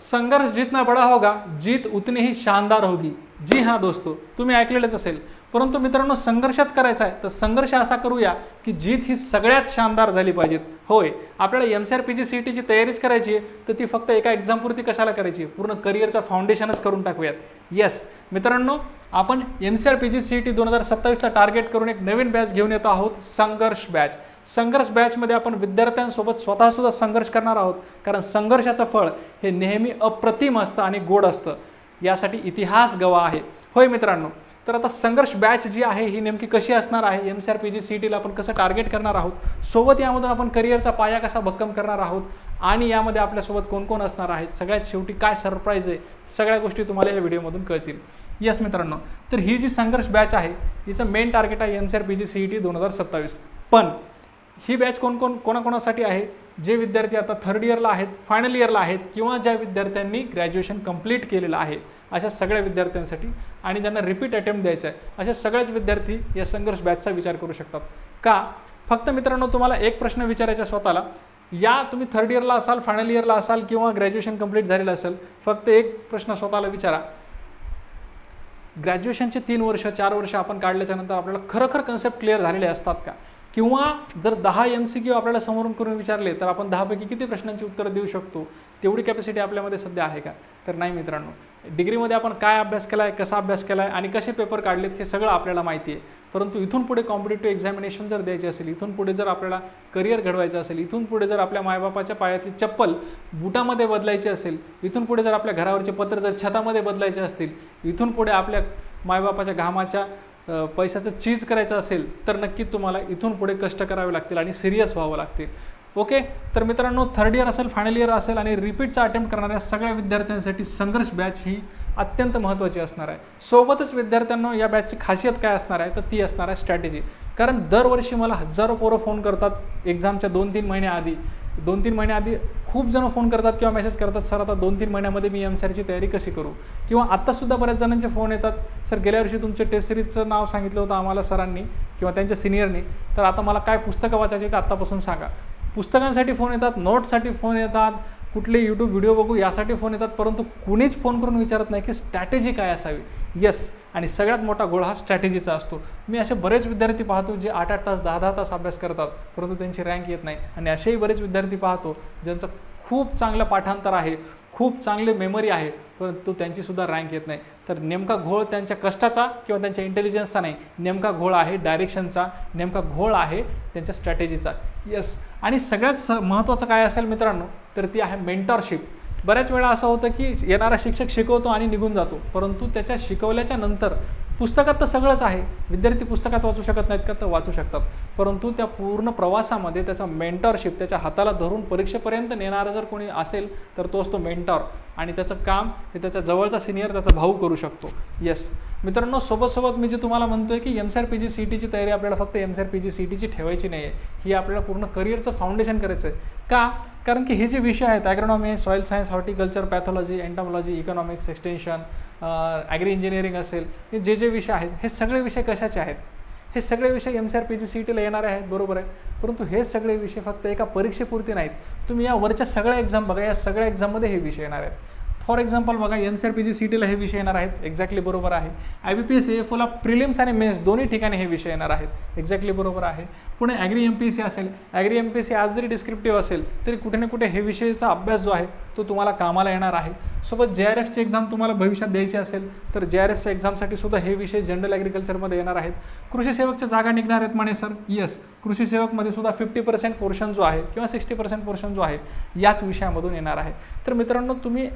संघर्ष जितना बड़ा होगा जीत उतनी ही शानदार होगी। जी हां दोस्तों, तुम्ही ऐकलेलंच असेल। परंतु मित्रांनो, संघर्षच करायचा आहे तर संघर्ष असा करूया की जीत ही सगळ्यात शानदार झाली पाहिजे। होय, आपल्याला MCR PG CET ची तयारीच करायची आहे तर ती फक्त एका एक्झामपुरती कशाला करायची, पूर्ण करिअरचा फाउंडेशनच करून टाकूयात। येस मित्रांनो, आपण MCR PG CET 2027 ला टार्गेट करून एक नवीन बॅच घेऊन येतो आहोत, संघर्ष बॅच। संघर्ष बॅचमध्ये आपण विद्यार्थ्यांसोबत स्वतः सुद्धा संघर्ष करणार आहोत, कारण संघर्षाचं फळ हे नेहमी अप्रतिम असतं आणि गोड असतं, यासाठी इतिहास गवाह आहे। होय मित्रांनो, तर आता संघर्ष बॅच जी आहे ही नेमकी कशी असणार आहे, MCR PG CET ला आपण कसं टार्गेट करणार आहोत, सोबत यामधून आपण करिअरचा पाया कसा भक्कम करणार आहोत आणि यामध्ये आपल्यासोबत कोण कोण असणार आहे, सगळ्यात शेवटी काय सरप्राईज आहे, सगळ्या गोष्टी तुम्हाला या व्हिडिओमधून कळतील। यस मित्रांनो, तर ही जी संघर्ष बॅच आहे हिचं मेन टार्गेट आहे MCR PG CET 2027। पण ही बॅच कोणाकोणासाठी आहे, जे विद्यार्थी आता थर्ड इयरला आहेत, फायनल इयरला आहेत, किंवा ज्या विद्यार्थ्यांनी ग्रॅज्युएशन कंप्लीट केलेलं आहे अशा सगळ्या विद्यार्थ्यांसाठी, आणि ज्यांना रिपीट अटेम्प्ट द्यायचा आहे अशा सगळेच विद्यार्थी या संघर्ष बॅचचा विचार करू शकतात। का? फक्त मित्रांनो, तुम्हाला एक प्रश्न विचारायचा स्वतःला, या तुम्ही थर्ड इयरला असाल, फायनल इयरला असाल किंवा ग्रॅज्युएशन कंप्लीट झालेलं असेल, फक्त एक प्रश्न स्वतःला विचारा, ग्रॅज्युएशनचे 3 वर्ष 4 वर्ष आपण काढल्याच्या नंतर आपल्याला खरोखर कन्सेप्ट क्लिअर झालेले असतात का? किंवा जर 10 MCQ आपल्याला समोरून करून विचारले तर आपण 10 पैकी किती प्रश्नांची उत्तरं देऊ शकतो, तेवढी कॅपॅसिटी आपल्यामध्ये सध्या आहे का? तर नाही मित्रांनो। डिग्रीमध्ये आपण काय अभ्यास केला आहे, कसा अभ्यास केला आहे आणि कसे पेपर काढलेत हे सगळं आपल्याला माहिती आहे, परंतु इथून पुढे कॉम्पिटिटिव्ह एक्झामिनेशन जर द्यायची असेल, इथून पुढे जर आपल्याला करिअर घडवायचं असेल, इथून पुढे जर आपल्या मायबापाच्या पायातली चप्पल बुटामध्ये बदलायची असेल, इथून पुढे जर आपल्या घरावरचे पत्र जर छतामध्ये बदलायचे असतील, इथून पुढे आपल्या मायबापाच्या घामाच्या पैशाचं चीज करायचं असेल तर नक्की तुम्हाला इथून पुढे कष्ट करावे लागतील आणि सिरियस व्हावं लागतील। ओके, तर मित्रांनो, थर्ड इयर असेल, फायनल इयर असेल आणि रिपीटचा अटेम्प्ट करणाऱ्या सगळ्या विद्यार्थ्यांसाठी संघर्ष बॅच ही अत्यंत महत्त्वाची असणार आहे। सोबतच विद्यार्थ्यांना या बॅचची खासियत काय असणार आहे तर ती असणार आहे स्ट्रॅटेजी। कारण दरवर्षी मला हजारो पोरं फोन करतात एक्झामच्या 2-3 महिन्याआधी, 2-3 महिन्याआधी खूप जण फोन करतात किंवा मेसेज करतात, सर आता 2-3 महिन्यामध्ये मी MCRची तयारी कशी करू, किंवा आत्तासुद्धा बऱ्याच जणांचे फोन येतात, सर गेल्या वर्षी तुमच्या टेस्ट सिरीजचं नाव सांगितलं होतं आम्हाला सरांनी किंवा त्यांच्या सिनियरनी, तर आता मला काय पुस्तकं वाचायची ते आत्तापासून सांगा। पुस्तकांसाठी फोन येतात, नोट्ससाठी फोन येतात, कुठले यूट्यूब व्हिडिओ बघू यासाठी फोन येतात, परंतु कुणीच फोन करून विचारत नाही की स्ट्रॅटेजी काय असावी। येस, आणि सगळ्यात मोठा गोळ हा स्ट्रॅटेजीचा असतो। मी असे बरेच विद्यार्थी पाहतो जे 8-8 तास 10-10 तास अभ्यास करतात परंतु त्यांची रँक येत नाही, आणि असेही बरेच विद्यार्थी पाहतो ज्यांचं खूप चांगलं पाठांतर आहे, खूप चांगली मेमरी आहे, परंतु त्यांचीसुद्धा रँक येत नाही। तर नेमका घोळ त्यांच्या कष्टाचा किंवा त्यांच्या इंटेलिजन्सचा नाही, नेमका घोळ आहे डायरेक्शनचा, नेमका घोळ आहे त्यांच्या स्ट्रॅटेजीचा। येस, आणि सगळ्यात महत्त्वाचं काय असेल मित्रांनो तर ती आहे मेंटॉरशिप। बऱ्याच वेळा असं होतं की येणारा शिक्षक शिकवतो आणि निघून जातो, परंतु त्याच्या शिकवल्याच्या नंतर पुस्तकात तर सगळंच आहे, विद्यार्थी पुस्तकात वाचू शकत नाहीत का, तर वाचू शकतात, परंतु त्या पूर्ण प्रवासामध्ये त्याचा मेंटॉरशिप, त्याच्या हाताला धरून परीक्षेपर्यंत नेणारा जर कोणी असेल तर तो असतो मेंटॉर, आणि त्याचं काम हे त्याच्या जवळचा सिनियर, त्याचा भाऊ करू शकतो। येस मित्रांनो, सोबत मी जे तुम्हाला म्हणतोय की MCR PG CETची तयारी आपल्याला फक्त MCR PG CETची ठेवायची नाही आहे, ही आपल्याला पूर्ण करिअरचं फाउंडेशन करायचं आहे। का? कारण की हे जे विषय आहेत, agronomy, soil science, horticulture, pathology, entomology, economics, extension, agri engineering असेल, हे जे विषय आहेत हे सगळे विषय कशाचे आहेत, हे सगळे विषय MCR PG CETला येणारे आहेत, बरोबर आहे, परंतु हे सगळे विषय फक्त एका परीक्षेपुरते नाहीत। तुम्ही या वरच्या सगळ्या एक्झाम बघा, या सगळ्या एक्झाममध्ये हे विषय येणार आहेत। फॉर एक्झाम्पल बघा, MCR PG CETला हे विषय येणार आहेत, एक्झॅक्टली बरोबर आहे। IBPS AFOला प्रिलिम्स आणि मेन्स दोन्ही ठिकाणी हे विषय येणार आहेत, एक्झॅक्टली बरोबर आहे। पुणे ॲग्री MPSC असेल, ॲग्री MPSC आज जरी डिस्क्रिप्टिव्ह असेल तरी कुठे ना कुठे हे विषयाचा अभ्यास जो आहे तो तुम्हाला कामाला येणार आहे। सोबत JRFची एक्झाम तुम्हाला भविष्यात द्यायची असेल तर JRFच्या एक्झामसाठी सुद्धा हे विषय जनरल ॲग्रिकल्चरमध्ये येणार आहेत। कृषी सेवकच्या जागा निघणार आहेत म्हणे सर, येस, कृषी सेवकमध्ये सुद्धा 50% पोर्शन जो आहे किंवा 60% पोर्शन जो आहे याच विषयामधून येणार आहे। तर मित्रांनो, तुम्ही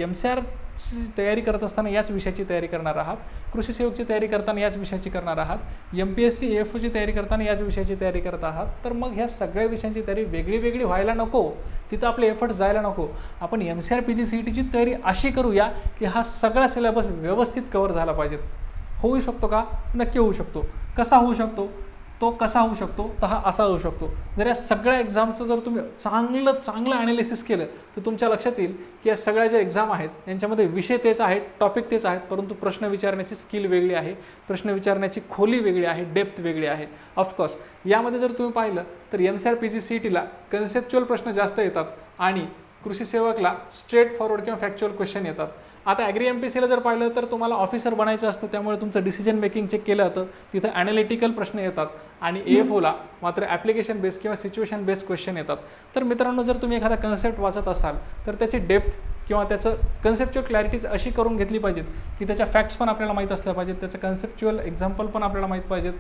MCRची तयारी करत असताना याच विषयाची तयारी करणार आहात, कृषी सेवकची तयारी करताना याच विषयाची करणार आहात, MPSC AFOची तयारी करताना याच विषयाची तयारी करत आहात, तर मग ह्या सगळ्या विषयांची तयारी वेगळी व्हायला नको, तिथं आपले एफर्ट्स जायला नको। आपण MCR PG CETची तयारी अशी करूया की हा सगळा सिलेबस व्यवस्थित कव्हर झाला पाहिजे। होऊ शकतो का? नक्की होऊ शकतो। कसा होऊ शकतो? तो कसा होऊ शकतो तर हा असा होऊ शकतो, जर या सगळ्या एक्झामचं जर तुम्ही चांगलं ॲनालिसिस केलं तर तुमच्या लक्षात येईल की या सगळ्या ज्या एक्झाम आहेत यांच्यामध्ये विषय तेच आहेत, टॉपिक तेच आहेत, परंतु प्रश्न विचारण्याची स्किल वेगळी आहे, प्रश्न विचारण्याची खोली वेगळी आहे, डेप्थ वेगळी आहे। ऑफकोर्स यामध्ये जर तुम्ही पाहिलं तर MCR PG CETला कन्सेप्च्युअल प्रश्न जास्त येतात आणि कृषी सेवकला स्ट्रेट फॉरवर्ड किंवा फॅक्च्युअल क्वेश्चन येतात. आता ॲग्री MPSCला जर पाहिलं तर तुम्हाला ऑफिसर बनायचं असतं, त्यामुळे तुमचं डिसिजन मेकिंग चेक केलं जातं, तिथं ॲनालिटिकल प्रश्न येतात. आणि AFOला मात्र ॲप्लिकेशन बेस्ड किंवा सिच्युएशन बेस्ड क्वेश्चन येतात. तर मित्रांनो, जर तुम्ही एखादा कन्सेप्ट वाचत असाल तर त्याची डेप्थ किंवा त्याचं कन्सेप्च्युअल क्लॅरिटीज अशी करून घेतली पाहिजेत की त्याच्या फॅक्ट्स पण आपल्याला माहीत असल्या पाहिजेत, त्याचं कन्सेप्च्युअल एक्झाम्पल पण आपल्याला माहीत पाहिजेत,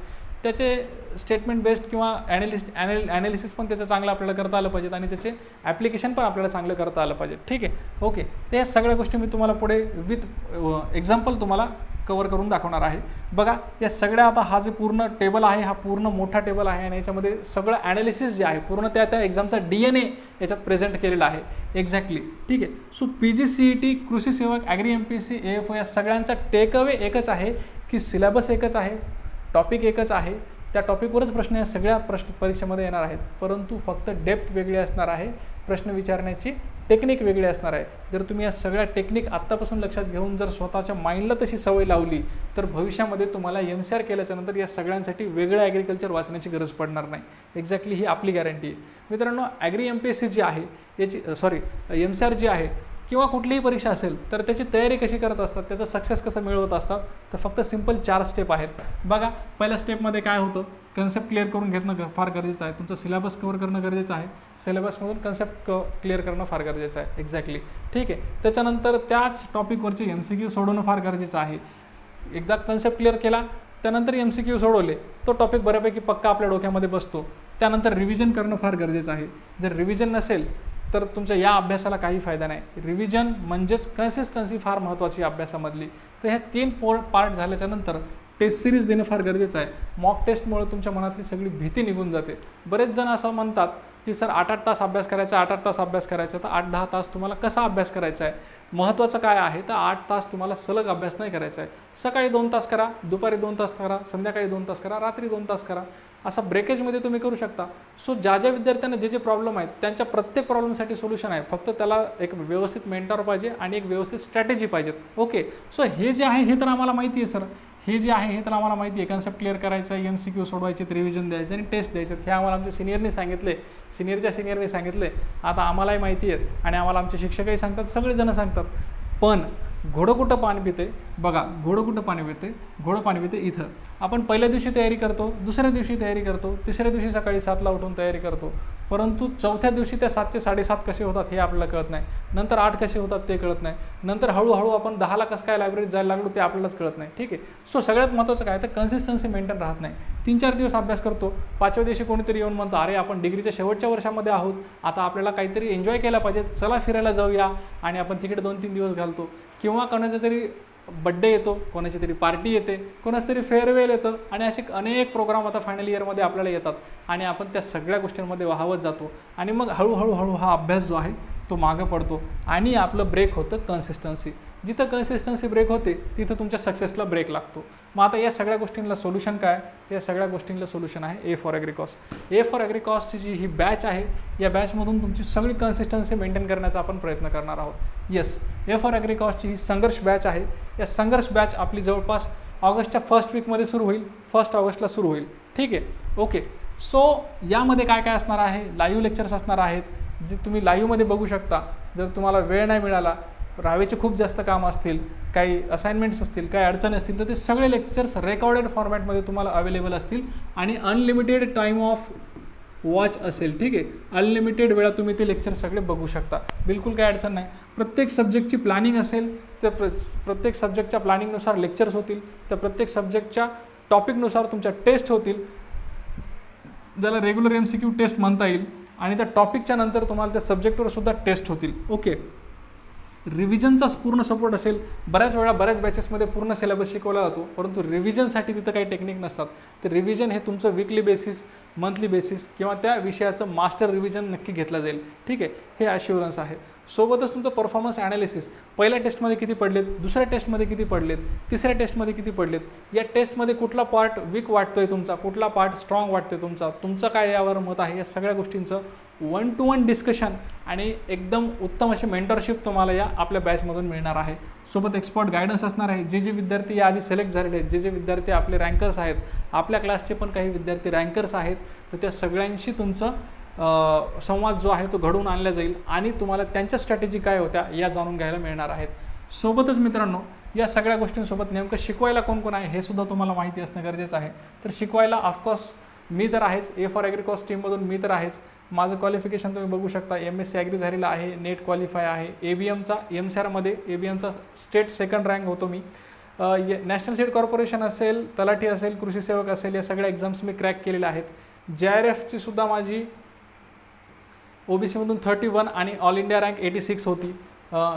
त्याचे स्टेटमेंट बेस्ड किंवा ॲनालिसिस पण त्याचं चांगलं आपल्याला करता आलं पाहिजेत आणि त्याचे ॲप्लिकेशन पण आपल्याला चांगलं करता आलं पाहिजे. ठीक आहे, ओके. तर या सगळ्या गोष्टी मी तुम्हाला पुढे विथ एक्झाम्पल तुम्हाला कवर करून दाखवणार आहे. बघा, या सगळ्या आता हा जे पूर्ण टेबल आहे, हा पूर्ण मोठा टेबल आहे आणि याच्यामध्ये सगळं ॲनालिसिस जे आहे पूर्ण त्या एक्झामचा DNA याच्यात प्रेझेंट केलेला आहे एक्झॅक्टली. ठीक आहे. सो PGCET, कृषी सेवक, ॲग्री MPSC, AFO या सगळ्यांचा टेकअवे एकच आहे की सिलेबस एकच आहे, टॉपिक एकच आहे, त्या टॉपिकवरच प्रश्न या सगळ्या परीक्षेमध्ये येणार आहेत, परंतु फक्त डेप्थ वेगळी असणार आहे, प्रश्न विचारण्याची टेक्निक वेगळी असणार आहे. जर तुम्ही या सगळ्या टेक्निक आत्तापासून लक्षात घेऊन जर स्वतःच्या माइंडला तशी सवय लावली तर भविष्यामध्ये तुम्हाला MCR केल्याच्यानंतर या सगळ्यांसाठी वेगळं ॲग्रिकल्चर वाचण्याची गरज पडणार नाही. एक्झॅक्टली ही आपली गॅरंटी आहे. मित्रांनो, ॲग्री MPSC जी आहे याची MCR जी आहे किंवा कुठलीही परीक्षा असेल तर त्याची तयारी कशी करत असतात, त्याचं सक्सेस कसं मिळवत असतात, तर फक्त सिंपल 4 स्टेप आहेत. बघा, पहिल्या स्टेपमध्ये काय होतं, कन्सेप्ट क्लिअर करून घेणं फार गरजेचं आहे, तुमचं सिलेबस कव्हर करणं गरजेचं आहे, सिलेबसमधून कन्सेप्ट क्लिअर करणं फार गरजेचं आहे. एक्झॅक्टली. ठीक आहे. त्याच्यानंतर त्याच टॉपिकवरचे MCQ सोडवणं फार गरजेचं आहे. एकदा कन्सेप्ट क्लिअर केला त्यानंतर MCQ सोडवले, तो टॉपिक बऱ्यापैकी पक्का आपल्या डोक्यामध्ये बसतो. त्यानंतर रिव्हिजन करणं फार गरजेचं आहे. जर रिव्हिजन नसेल तर तुमच्या या अभ्यासाला काही फायदा नाही. रिव्हिजन म्हणजेच कन्सिस्टन्सी फार महत्त्वाची अभ्यासामधली. तर ह्या 3 पार्ट झाल्याच्यानंतर टेस्ट सिरीज देणं फार गरजेचं आहे. मॉक टेस्टमुळे तुमच्या मनातली सगळी भीती निघून जाते. बरेच जण असं म्हणतात की सर 8-8 तास अभ्यास करायचा, 8-8 तास अभ्यास करायचा. तर 8-10 तास तुम्हाला कसा अभ्यास करायचा आहे, महत्त्वाचं काय आहे, तर 8 तास तुम्हाला सलग अभ्यास नाही करायचा आहे. सकाळी 2 तास करा, दुपारी 2 तास करा, संध्याकाळी 2 तास करा, रात्री 2 तास करा, असा ब्रेकेजमध्ये तुम्ही करू शकता. सो ज्या विद्यार्थ्यांना जे प्रॉब्लेम आहेत त्यांच्या प्रत्येक प्रॉब्लेमसाठी सोल्युशन आहे, फक्त त्याला एक व्यवस्थित मेंटॉर पाहिजे आणि एक व्यवस्थित स्ट्रॅटेजी पाहिजेत. ओके. सो हे जे आहे हे तर आम्हाला माहिती आहे सर, हे जे आहे हे तर आम्हाला माहिती आहे, कन्सेप्ट क्लिअर करायचं, MCQ सोडवायचे, रिव्हिजन द्यायचं आणि टेस्ट द्यायचं, हे आम्हाला आमच्या सिनियरने सांगितले, सिनियरने सांगितले, आता आम्हालाही माहिती आहे आणि आम्हाला आमचे शिक्षकही सांगतात, सगळेजण सांगतात. पण घोडं कुठं पाणी पिते, बघा घोडं कुठं पाणी पिते, घोडं पाणी पिते इथं. आपण पहिल्या दिवशी तयारी करतो, दुसऱ्या दिवशी तयारी करतो, तिसऱ्या दिवशी सकाळी 7ला उठून तयारी करतो, परंतु चौथ्या दिवशी त्या 7चे 7:30 कसे होतात हे आपल्याला कळत नाही, नंतर 8 कसे होतात ते कळत नाही, नंतर हळूहळू आपण 10ला कसं काय लायब्ररीत जायला लागलो ते आपल्यालाच कळत नाही. ठीक आहे. सो सगळ्यात महत्त्वाचं काय तर कन्सिस्टन्सी मेंटेन राहत नाही. 3-4 दिवस अभ्यास करतो, 5व्या दिवशी कोणीतरी येऊन म्हणतो अरे आपण डिग्रीच्या शेवटच्या वर्षामध्ये आहोत, आता आपल्याला काहीतरी एन्जॉय केला पाहिजे, चला फिरायला जाऊया, आणि आपण तिकडे 2-3 दिवस घालतो. किंवा कोणाचा तरी बड्डे येतो, कोणाची तरी पार्टी येते, कोणाचं तरी फेअरवेल येतं आणि असे अनेक प्रोग्राम आता फायनल इयरमध्ये आपल्याला येतात आणि आपण त्या सगळ्या गोष्टींमध्ये वाहवत जातो आणि मग हळूहळू हा अभ्यास जो आहे तो मागं पडतो आणि आपलं ब्रेक होतं कन्सिस्टन्सी. जिथं कन्सिस्टन्सी ब्रेक होते तिथं तुमच्या सक्सेसला ब्रेक लागतो. मग आता या सगळ्या गोष्टींना सोल्युशन काय, या सगळ्या गोष्टींना सोल्युशन आहे A for AgriCost. A for AgriCostची जी ही बॅच आहे, या बॅचमधून तुमची सगळी कन्सिस्टन्सी मेंटेन करण्याचा आपण प्रयत्न करणार आहोत. येस, A for AgriCostची ही संघर्ष बॅच आहे. या संघर्ष बॅच आपली जवळपास ऑगस्टच्या फर्स्ट वीकमध्ये सुरू होईल, 1 ऑगस्टला सुरू होईल. ठीक आहे, ओके. सो यामध्ये काय काय असणार आहे, लाईव्ह लेक्चर्स असणार आहेत, जे तुम्ही लाईव्हमध्ये बघू शकता. जर तुम्हाला वेळ नाही मिळाला, राहायचे खूप जास्त काम असतील, काही असाइनमेंट्स असतील, काही अडचणी असतील, तर ते सगळे लेक्चर्स रेकॉर्डेड फॉर्मॅटमध्ये तुम्हाला अवेलेबल असतील आणि अनलिमिटेड टाईम ऑफ वॉच असेल. ठीक आहे, अनलिमिटेड वेळा तुम्ही ते लेक्चर सगळे बघू शकता, बिलकुल काही अडचण नाही. प्रत्येक सब्जेक्टची प्लॅनिंग असेल, तर प्रत्येक सब्जेक्टच्या प्लॅनिंगनुसार लेक्चर्स होतील, तर प्रत्येक सब्जेक्टच्या टॉपिकनुसार तुमच्या टेस्ट होतील, ज्याला रेग्युलर MCQ टेस्ट म्हणता येईल, आणि त्या टॉपिकच्या नंतर तुम्हाला त्या सब्जेक्टवर सुद्धा टेस्ट होतील. ओके. रिव्हिजनचा पूर्ण सपोर्ट असेल. बऱ्याच वेळा बऱ्याच बॅचेसमध्ये पूर्ण सिलेबस शिकवला जातो, परंतु रिव्हिजनसाठी तिथं काही टेक्निक नसतात. तर रिव्हिजन हे तुमचं वीकली बेसिस, मंथली बेसिस किंवा त्या विषयाचं मास्टर रिव्हिजन नक्की घेतलं जाईल. ठीक आहे, हे ॲश्युरन्स आहे. सोबतच तुमचं परफॉर्मन्स ॲनालिसिस, पहिल्या टेस्टमध्ये किती पडलेत, दुसऱ्या टेस्टमध्ये किती पडलेत, तिसऱ्या टेस्टमध्ये किती पडलेत, या टेस्टमध्ये कुठला पार्ट वीक वाटतोय तुमचा, कुठला पार्ट स्ट्रॉंग वाटतोय तुमचं काय यावर मत आहे, या सगळ्या गोष्टींचं 1-to-1 डिस्कशन आणि एकदम उत्तम अशी मेंटरशिप तुम्हाला या आपल्या बॅचमधून मिळणार आहे. सोबत एक्सपर्ट गायडन्स असणार आहे. जे विद्यार्थी याआधी सिलेक्ट झालेले आहेत, जे विद्यार्थी आपले रँकर्स आहेत, आपल्या क्लासचे पण काही विद्यार्थी रँकर्स आहेत, तर त्या सगळ्यांशी तुमचं संवाद जो आहे तो घडवून आणला जाईल आणि तुम्हाला त्यांच्या स्ट्रॅटेजी काय होत्या या जाणून घ्यायला मिळणार आहेत. सोबतच मित्रांनो या सगळ्या गोष्टींसोबत नेमकं शिकवायला कोण कोण आहे हे सुद्धा तुम्हाला माहिती असणं गरजेचं आहे. तर शिकवायला ऑफकोर्स मी तर आहेच, ए फॉर ॲग्रिकॉस टीममधून मी तर आहेच. माझं क्वालिफिकेशन तुम्ही बघू शकता, MSc ॲग्री झालेलं आहे, नेट क्वालिफाय आहे, ABMचा MSARमध्ये ABMचा स्टेट सेकंड रँक होतो मी. नॅशनल सीड कॉर्पोरेशन असेल, तलाठी असेल, कृषी सेवक असेल, या सगळ्या एक्झाम्स मी क्रॅक केलेल्या आहेत. JRFची सुद्धा माझी OBCमधून 31 आणि ऑल इंडिया रँक 86 होती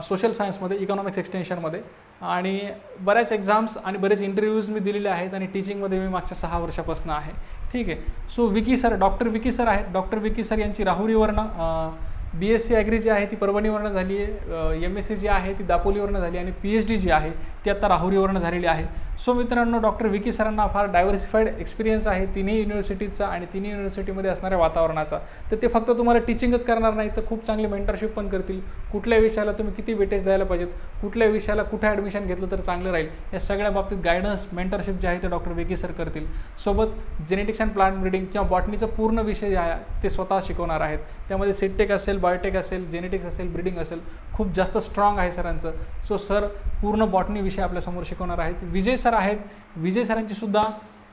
सोशल सायन्समध्ये, इकॉनॉमिक्स एक्सटेन्शनमध्ये. आणि बऱ्याच एक्झाम्स आणि बरेच इंटरव्ह्यूज मी दिलेले आहेत आणि टीचिंगमध्ये मी मागच्या 6 वर्षापासून आहे. ठीक आहे. So Vicky sir, doctor Vicky sir आहेत. डॉक्टर विकी सर यांची राहुरीवरनं BSc ॲग्री जी आहे ती परभणीवरनं झाली आहे, MSc जी आहे ती दापोलीवरनं झाली आणि PhD जी आहे ती आता राहुरीवरनं झालेली आहे. सो मित्रांनो डॉक्टर विकी सरांना फार डायव्हर्सिफाईड एक्सपिरियन्स आहे तिन्ही युनिव्हर्सिटीचा आणि तिन्ही युनिव्हर्सिटीमध्ये असणाऱ्या वातावरणाचा. तर ते फक्त तुम्हाला टीचिंगच करणार नाही तर खूप चांगली मेंटरशिप पण करतील. कुठल्या विषयाला तुम्ही किती वेटेज द्यायला पाहिजेत, कुठल्या विषयाला कुठे ॲडमिशन घेतलं तर चांगलं राहील, या सगळ्या बाबतीत गायडन्स मेंटरशिप जे आहे ते डॉक्टर विकी सर करतील. सोबत जेनेटिक्स अँड प्लांट ब्रीडिंग किंवा बॉटनीचा पूर्ण विषय जे आहे ते स्वतः शिकवणार आहेत. त्यामध्ये सीडटेक असेल, बायोटेक असेल, जेनेटिक्स असेल, ब्रीडिंग असेल, खूप जास्त स्ट्रॉंग आहे सरांचं. सो सर पूर्ण बॉटनी विषय आपल्यासमोर शिकवणार आहेत. विजय सर आहेत. विजय सरांची सुद्धा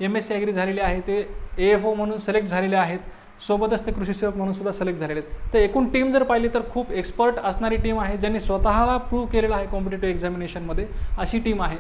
MSc ॲग्री झालेली आहे, ते AFO म्हणून सिलेक्ट झालेले आहेत. सोबतच ते कृषी सेवक म्हणून सुद्धा सिलेक्ट झालेले आहेत. तर एकूण टीम जर पाहिली तर खूप एक्सपर्ट असणारी टीम आहे, ज्यांनी स्वतःला प्रूव्ह केलेलं आहे कॉम्पिटेटिव्ह एक्झामिनेशनमध्ये, अशी टीम आहे.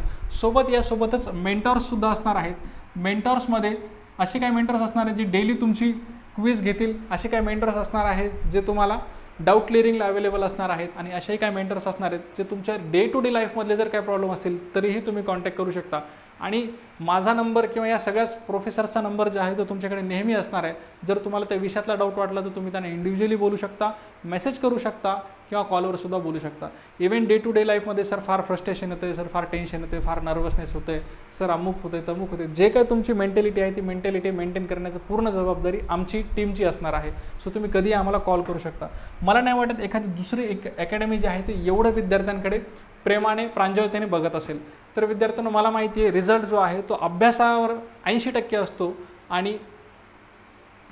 यासोबतच मेंटॉर्ससुद्धा असणार आहेत. मेंटॉर्समध्ये असे काही मेंटॉर्स असणार आहेत जे डेली तुमची क्विज घेतील, असे काही मेंटर्स असणार आहेत जे तुम्हाला डाऊट क्लिअरिंगला अवेलेबल असणार आहेत आणि असेही काही मेंटर्स असणार आहेत जे तुमच्या डे टू डे लाईफमधले जर काही प्रॉब्लेम असेल तरीही तुम्ही कॉन्टॅक्ट करू शकता. आणि माझा नंबर किंवा या सगळ्याच प्रोफेसरचा नंबर जो आहे तो तुमच्याकडे नेहमी असणार आहे. जर तुम्हाला त्या विषयातला डाऊट वाटला तर तुम्ही त्यांना इंडिव्हिज्युअली बोलू शकता, मेसेज करू शकता किंवा कॉलवर सुद्धा बोलू शकता. इव्हन डे टू डे लाईफमध्ये सर फार फ्रस्ट्रेशन येतं, सर फार टेन्शन येते, फार नर्वसनेस होतं आहे, सर अमुक होतं आहे, तमुक होतं आहे, जे काय तुमची मेंटॅलिटी आहे ती मेंटॅलिटी मेंटेन करण्याची पूर्ण जबाबदारी आमची टीमची असणार आहे. सो तुम्ही कधीही आम्हाला कॉल करू शकता. मला नाही वाटत एखादी दुसरी एक अकॅडमी जी आहे ते एवढं विद्यार्थ्यांकडे प्रेमाने प्रांजळतेने बघत असेल. तर विद्यार्थ्यांना मला माहिती आहे रिझल्ट जो आहे तो अभ्यासावर 80% असतो आणि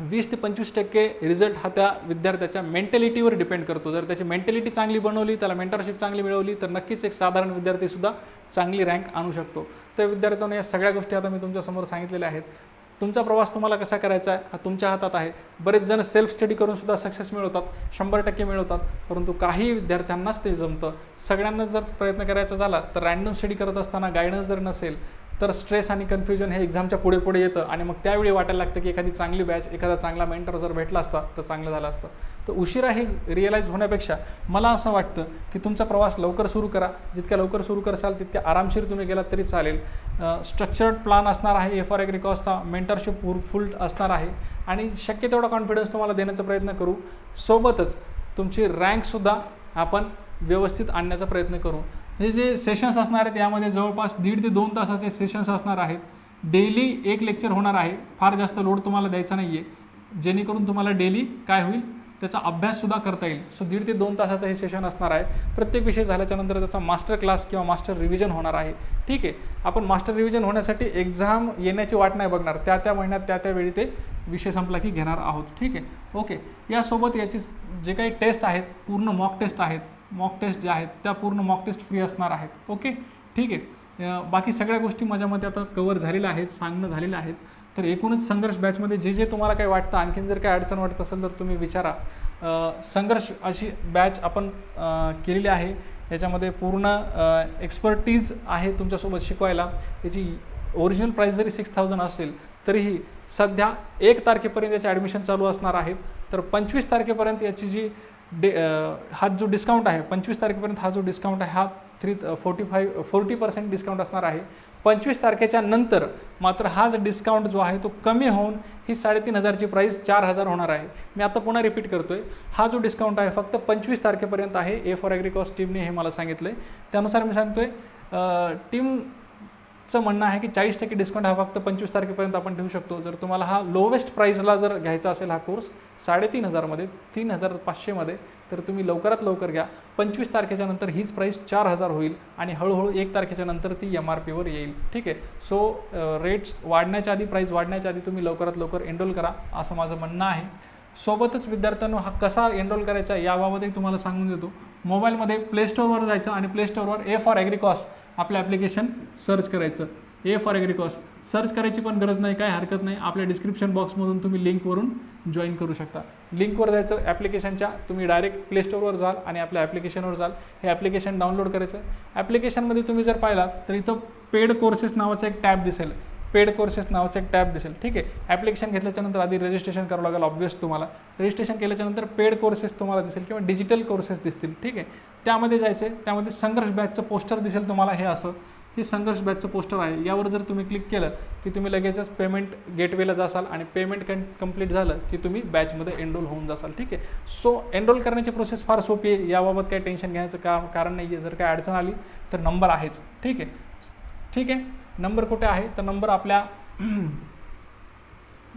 20 ते 25% रिझल्ट हा त्या विद्यार्थ्याच्या मेंटॅलिटीवर डिपेंड करतो. जर त्याची मेंटॅलिटी चांगली बनवली, त्याला मेंटरशिप चांगली मिळवली तर नक्कीच एक साधारण विद्यार्थीसुद्धा चांगली रँक आणू शकतो. तर विद्यार्थ्यांना या सगळ्या गोष्टी आता मी तुमच्यासमोर सांगितलेल्या आहेत. तुमचा प्रवास तुम्हाला कसा करायचा आहे हा तुमच्या हातात आहे. बरेच जण सेल्फ स्टडी करून सुद्धा सक्सेस मिळवतात, 100% मिळवतात, परंतु काही विद्यार्थ्यांनाच ते जमतं. सगळ्यांनाच जर प्रयत्न करायचा झाला तर रँडम स्टडी करत असताना गायडन्स जर नसेल तर स्ट्रेस आणि कन्फ्युजन हे एक्झामच्या पुढे पुढे येतं आणि मग त्यावेळी वाटायला लागतं की एखादी चांगली बॅच, एखादा चांगला मेंटर जर भेटला असता तर चांगलं झालं असतं. तर उशिरा हे रिअलाईज होण्यापेक्षा मला असं वाटतं की तुमचा प्रवास लवकर सुरू करा. जितक्या लवकर सुरू करसाल तितक्या आरामशीर तुम्ही गेलात तरी चालेल. स्ट्रक्चर्ड प्लॅन असणार आहे, ए फॉर ॲग्रिकॉसचा मेंटरशिप फुल असणार आहे आणि शक्य तेवढा कॉन्फिडन्स तुम्हाला देण्याचा प्रयत्न करू. सोबतच तुमची रँकसुद्धा आपण व्यवस्थित आणण्याचा प्रयत्न करू. हे जे सेशन्स असणार आहेत यामध्ये जवळपास 1.5 ते 2 तासाचे सेशन्स असणार आहेत. डेली एक लेक्चर होणार आहे. फार जास्त लोड तुम्हाला द्यायचा नाही आहे, जेणेकरून तुम्हाला डेली काय होईल त्याचा अभ्याससुद्धा करता येईल. सो 1.5 ते 2 तासाचं हे सेशन असणार आहे. प्रत्येक विषय झाल्याच्यानंतर त्याचा मास्टर क्लास किंवा मास्टर रिव्हिजन होणार आहे. ठीक आहे. आपण मास्टर रिव्हिजन होण्यासाठी एक्झाम येण्याची वाट नाही बघणार, त्या महिन्यात त्या वेळी ते विषय संपला की घेणार आहोत. ठीक आहे. ओके. यासोबत याची जे काही टेस्ट आहेत पूर्ण मॉक टेस्ट आहेत, मॉक टेस्ट ज्या आहेत त्या पूर्ण मॉक टेस्ट फ्री असणार आहेत. ओके. ठीक आहे. बाकी सगळ्या गोष्टी माझ्यामध्ये आता कवर झालेल्या आहेत, सांगणं झालेलं आहेत. तर एकूणच संघर्ष बॅचमध्ये जे तुम्हाला काही वाटतं, आणखीन जर काही अडचण वाटत असेल तर तुम्ही विचारा. संघर्ष अशी बॅच आपण केलेली आहे. याच्यामध्ये पूर्ण एक्सपर्टीज आहे तुमच्यासोबत शिकवायला. याची ओरिजिनल प्राईस जरी 6,000 असेल तरीही सध्या 1 तारखेपर्यंत याचे ॲडमिशन चालू असणार आहेत. तर 25 तारखेपर्यंत याची जी हा जो डिस्काउंट आहे, 25 तारखेपर्यंत हा जो डिस्काउंट आहे हा 40% डिस्काउंट असणार आहे. 25 तारखेच्या नंतर मात्र हाच डिस्काउंट जो आहे तो कमी होऊन ही 3,500ची प्राईस 4,000 होणार आहे. मी आता पुन्हा रिपीट करतोय, हा जो डिस्काउंट आहे फक्त 25 तारखेपर्यंत आहे. ए फॉर ॲग्रिकॉस टीमने हे मला सांगितलं आहे, त्यानुसार मी सांगतोय. टीमचं म्हणणं आहे की 40% डिस्काउंट हा फक्त 25 तारखेपर्यंत आपण ठेवू शकतो. जर तुम्हाला हा लोवेस्ट प्राईजला जर घ्यायचा असेल हा कोर्स 3,500मध्ये 3,500मध्ये तर तुम्ही लवकरात लवकर घ्या. 25 तारखेच्या नंतर हीच प्राईस 4,000 होईल आणि हळूहळू 1 तारखेच्या नंतर ती MRPवर येईल. ठीक आहे. सो रेट्स वाढण्याच्या आधी, प्राईस वाढण्याच्या आधी तुम्ही लवकरात लवकर एनरोल करा असं माझं म्हणणं आहे. सोबतच विद्यार्थ्यांनो हा कसा एनरोल करायचा याबाबतही तुम्हाला सांगून देतो. मोबाईलमध्ये प्ले स्टोअरवर जायचं आणि प्ले स्टोअरवर ए फॉर ॲग्रिकॉस आपलं ॲप्लिकेशन सर्च करायचं. ए फॉर ॲग्रिकॉस सर्च करायची पण गरज नाही, काय हरकत नाही. आपल्या डिस्क्रिप्शन बॉक्समधून तुम्ही लिंकवरून जॉईन करू शकता. लिंकवर जायचं ॲप्लिकेशनच्या, तुम्ही डायरेक्ट प्ले स्टोअरवर जाल आणि आपल्या ॲप्लिकेशनवर जाल. हे ॲप्लिकेशन डाउनलोड करायचं. ॲप्लिकेशनमध्ये तुम्ही जर पाहिलात तर इथं पेड कोर्सेस नावाचा एक टॅब दिसेल. पेड कोर्सेस नावाचं एक टॅब दिसेल. ठीक आहे. ॲप्लिकेशन घेतल्याच्यानंतर आधी रजिस्ट्रेशन करावं लागेल ऑब्वियस तुम्हाला. रजिस्ट्रेशन केल्याच्यानंतर पेड कोर्सेस तुम्हाला दिसेल किंवा डिजिटल कोर्सेस दिसतील. ठीक आहे. त्यामध्ये जायचं आहे. त्यामध्ये संघर्ष बॅचचं पोस्टर दिसेल तुम्हाला. हे असं हे संघर्ष बॅचचं पोस्टर आहे. यावर जर तुम्ही क्लिक केलं की तुम्ही लगेचच पेमेंट गेटवेला जासाल आणि पेमेंट कंप्लीट झालं की तुम्ही बॅचमध्ये एनरोल होऊन जासाल. ठीक आहे. सो एनरोल करण्याची प्रोसेस फार सोपी आहे. याबाबत काही टेन्शन घ्यायचं कारण नाही आहे. जर काय अडचण आली तर नंबर आहेच. ठीक आहे. ठीक आहे. नंबर कुठे आहे तर नंबर आपल्या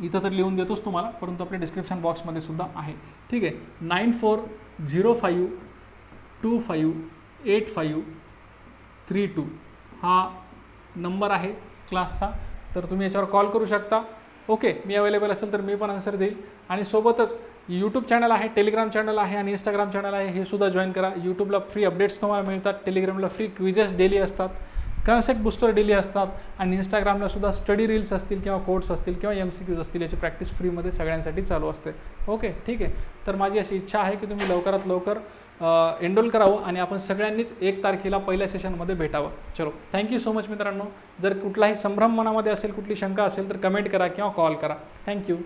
इथं तर लिहून देतोच तुम्हाला, परंतु आपल्या डिस्क्रिप्शन बॉक्समध्ये सुद्धा आहे. ठीक आहे. 9405258532 हा नंबर आहे क्लासचा. तर तुम्ही याच्यावर कॉल करू शकता. ओके. मी अवेलेबल असेल तर मी पण आन्सर देईल. आणि सोबतच यूट्यूब चॅनल आहे, टेलिग्राम चॅनल आहे आणि इंस्टाग्राम चॅनल आहे. हे सुद्धा जॉईन करा. यूट्यूबला फ्री अपडेट्स तुम्हाला मिळतात, टेलिग्रामला फ्री क्विजेस डेली असतात, कन्सेप्ट बुस्टर डेली असतात आणि इंस्टाग्रामला सुद्धा स्टडी रील्स असतील किंवा कोड्स असतील किंवा MCQs असतील याची प्रॅक्टिस फ्रीमध्ये सगळ्यांसाठी चालू असते. ओके. ठीक आहे. तर माझी अशी इच्छा आहे की तुम्ही लवकरात लवकर एनरोल करावं आणि आपण सगळ्यांनीच 1 तारखेला पहिल्या सेशनमध्ये भेटावं. चलो, थँक्यू सो मच मित्रांनो. जर कुठलाही संभ्रम मनामध्ये असेल, कुठली शंका असेल तर कमेंट करा किंवा कॉल करा. थँक्यू.